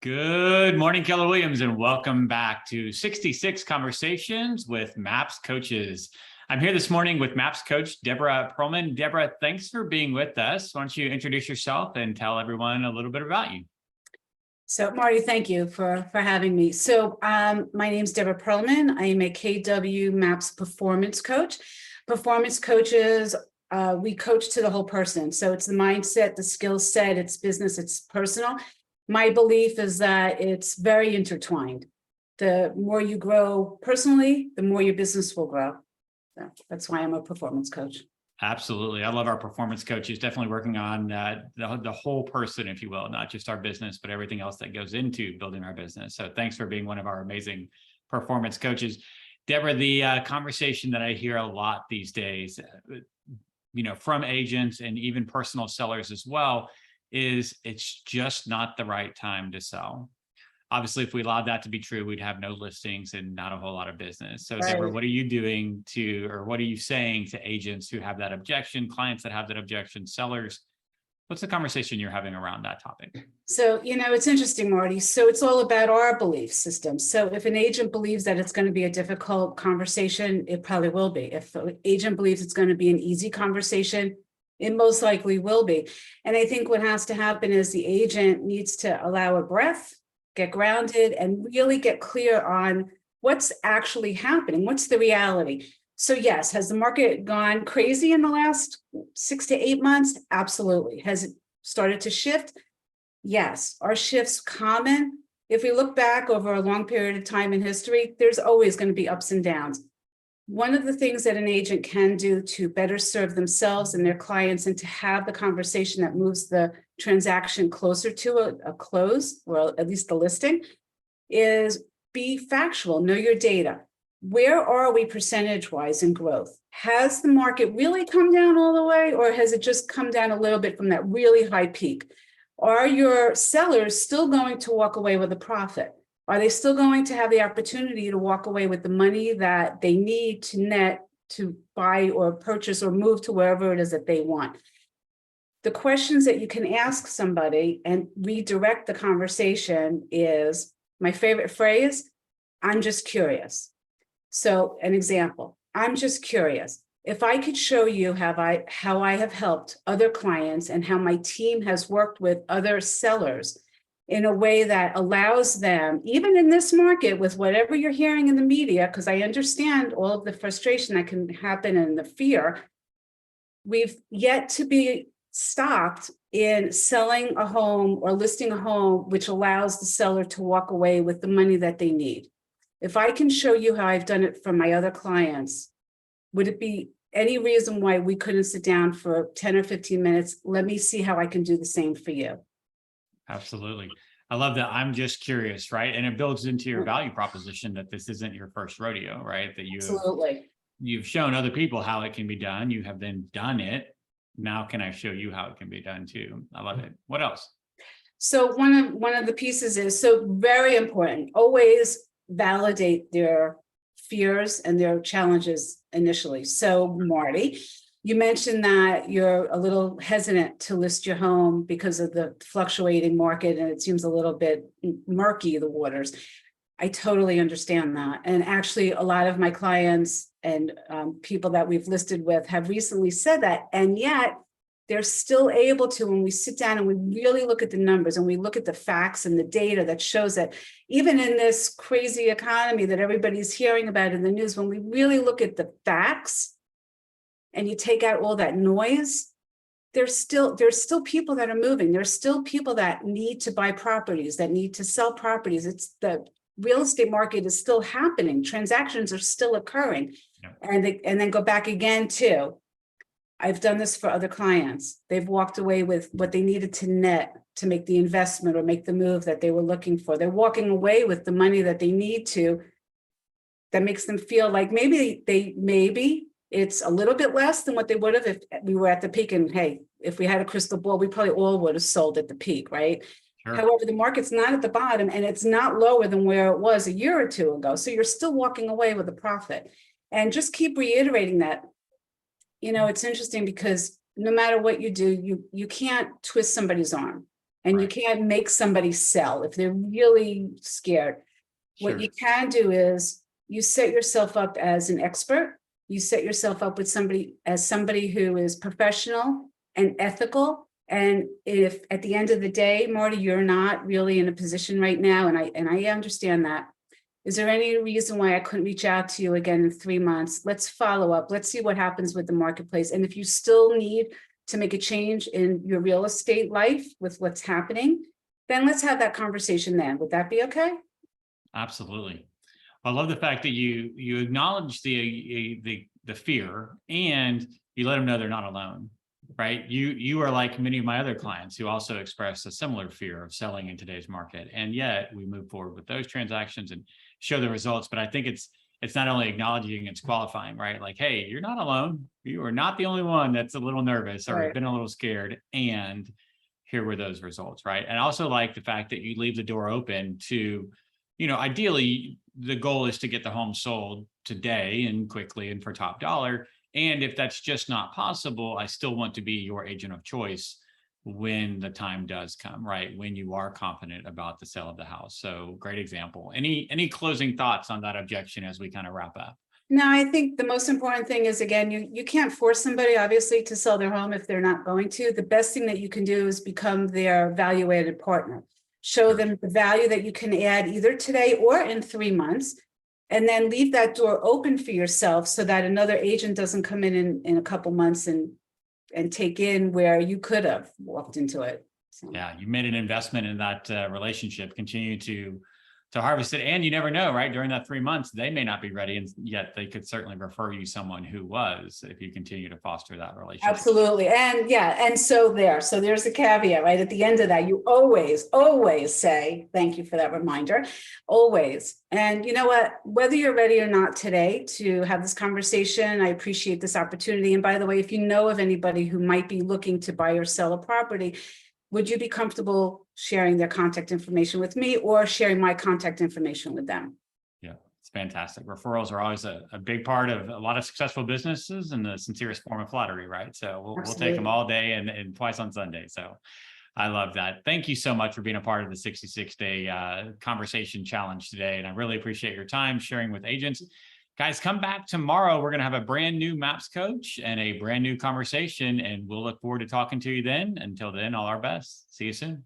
Good morning, Keller Williams, and welcome back to 66 Conversations with MAPS Coaches. I'm here this morning with MAPS Coach Debra Pearlman. Debra, thanks for being with us. Why don't you introduce yourself and tell everyone a little bit about you? So, Marty, thank you for having me. So, my name is Debra Pearlman. I am a KW MAPS performance coach. Performance coaches, we coach to the whole person. So it's the mindset, the skill set, it's business, it's personal. My belief is that it's very intertwined. The more you grow personally, the more your business will grow. So that's why I'm a performance coach. Absolutely. I love our performance coaches, definitely working on the whole person, if you will, not just our business, but everything else that goes into building our business. So thanks for being one of our amazing performance coaches. Debra, the conversation that I hear a lot these days, from agents and even personal sellers as well, is it's just not the right time to sell. Obviously, if we allowed that to be true, we'd have no listings and not a whole lot of business. So, right. Debra, what are you doing or what are you saying to agents who have that objection, clients that have that objection, sellers? What's the conversation you're having around that topic? So, it's interesting, Marty. So it's all about our belief system. So if an agent believes that it's going to be a difficult conversation, it probably will be. If an agent believes it's going to be an easy conversation, it most likely will be. And I think what has to happen is the agent needs to allow a breath, get grounded, and really get clear on what's actually happening. What's the reality? So yes, has the market gone crazy in the last 6 to 8 months? Absolutely. Has it started to shift? Yes. Are shifts common? If we look back over a long period of time in history, there's always going to be ups and downs. One of the things that an agent can do to better serve themselves and their clients and to have the conversation that moves the transaction closer to a close, or at least the listing, is be factual, know your data. Where are we percentage-wise in growth? Has the market really come down all the way, or has it just come down a little bit from that really high peak? Are your sellers still going to walk away with a profit? Are they still going to have the opportunity to walk away with the money that they need to net to buy or purchase or move to wherever it is that they want? The questions that you can ask somebody and redirect the conversation is, my favorite phrase, I'm just curious. So an example, I'm just curious. If I could show you how I have helped other clients and how my team has worked with other sellers in a way that allows them, even in this market with whatever you're hearing in the media, because I understand all of the frustration that can happen and the fear, we've yet to be stopped in selling a home or listing a home, which allows the seller to walk away with the money that they need. If I can show you how I've done it for my other clients, would it be any reason why we couldn't sit down for 10 or 15 minutes? Let me see how I can do the same for you. Absolutely. I love that. I'm just curious, right? And it builds into your value proposition that this isn't your first rodeo, right? That you've shown other people how it can be done. You have then done it. Now can I show you how it can be done too? I love it. What else? So one of the pieces is so very important. Always validate their fears and their challenges initially. So Marty, you mentioned that you're a little hesitant to list your home because of the fluctuating market and it seems a little bit murky, the waters. I totally understand that. And actually a lot of my clients and people that we've listed with have recently said that, and yet they're still able to, when we sit down and we really look at the numbers and we look at the facts and the data that shows that even in this crazy economy that everybody's hearing about in the news, when we really look at the facts and you take out all that noise, there's still people that are moving. There's still people that need to buy properties, that need to sell properties. It's the real estate market is still happening. Transactions are still occurring. Yeah. And then go back again to, I've done this for other clients. They've walked away with what they needed to net to make the investment or make the move that they were looking for. They're walking away with the money that they need to, that makes them feel like maybe it's a little bit less than what they would have if we were at the peak. And hey, if we had a crystal ball, we probably all would have sold at the peak, right? Sure. However, the market's not at the bottom and it's not lower than where it was a year or two ago. So you're still walking away with a profit. And just keep reiterating that. It's interesting because no matter what you do, you can't twist somebody's arm. And you Right. can't make somebody sell if they're really scared. What Sure. you can do is you set yourself up as an expert. You set yourself up with somebody who is professional and ethical. And if at the end of the day, Marty, you're not really in a position right now, and I understand that. Is there any reason why I couldn't reach out to you again in 3 months? Let's follow up. Let's see what happens with the marketplace. And if you still need to make a change in your real estate life with what's happening, then let's have that conversation then. Would that be okay? Absolutely. I love the fact that you acknowledge the fear, and you let them know they're not alone, right? You are like many of my other clients who also express a similar fear of selling in today's market, and yet we move forward with those transactions and show the results. But I think it's not only acknowledging, it's qualifying, right? Like, hey, you're not alone. You are not the only one that's a little nervous or Right. been a little scared, and here were those results, right? And I also like the fact that you leave the door open to, ideally, the goal is to get the home sold today and quickly and for top dollar. And if that's just not possible, I still want to be your agent of choice when the time does come, right? When you are confident about the sale of the house. So great example. Any closing thoughts on that objection as we kind of wrap up? No, I think the most important thing is, again, you can't force somebody, obviously, to sell their home if they're not going to. The best thing that you can do is become their value-added partner. Show them the value that you can add either today or in 3 months, and then leave that door open for yourself so that another agent doesn't come in a couple months and take in where you could have walked into it. So. Yeah, you made an investment in that relationship. Continue to harvest it, and you never know, right? During that 3 months, they may not be ready, and yet they could certainly refer you someone who was, if you continue to foster that relationship. Absolutely, and yeah, and so there's a caveat, right? At the end of that, you always say thank you for that reminder, always. And you know what? Whether you're ready or not today to have this conversation, I appreciate this opportunity. And by the way, if you know of anybody who might be looking to buy or sell a property, would you be comfortable sharing their contact information with me or sharing my contact information with them? Yeah, it's fantastic. Referrals are always a big part of a lot of successful businesses, and the sincerest form of flattery, right? So we'll take them all day and twice on Sunday. So I love that. Thank you so much for being a part of the 66-day conversation challenge today. And I really appreciate your time sharing with agents. Guys, come back tomorrow. We're going to have a brand new MAPS coach and a brand new conversation, and we'll look forward to talking to you then. Until then, all our best. See you soon.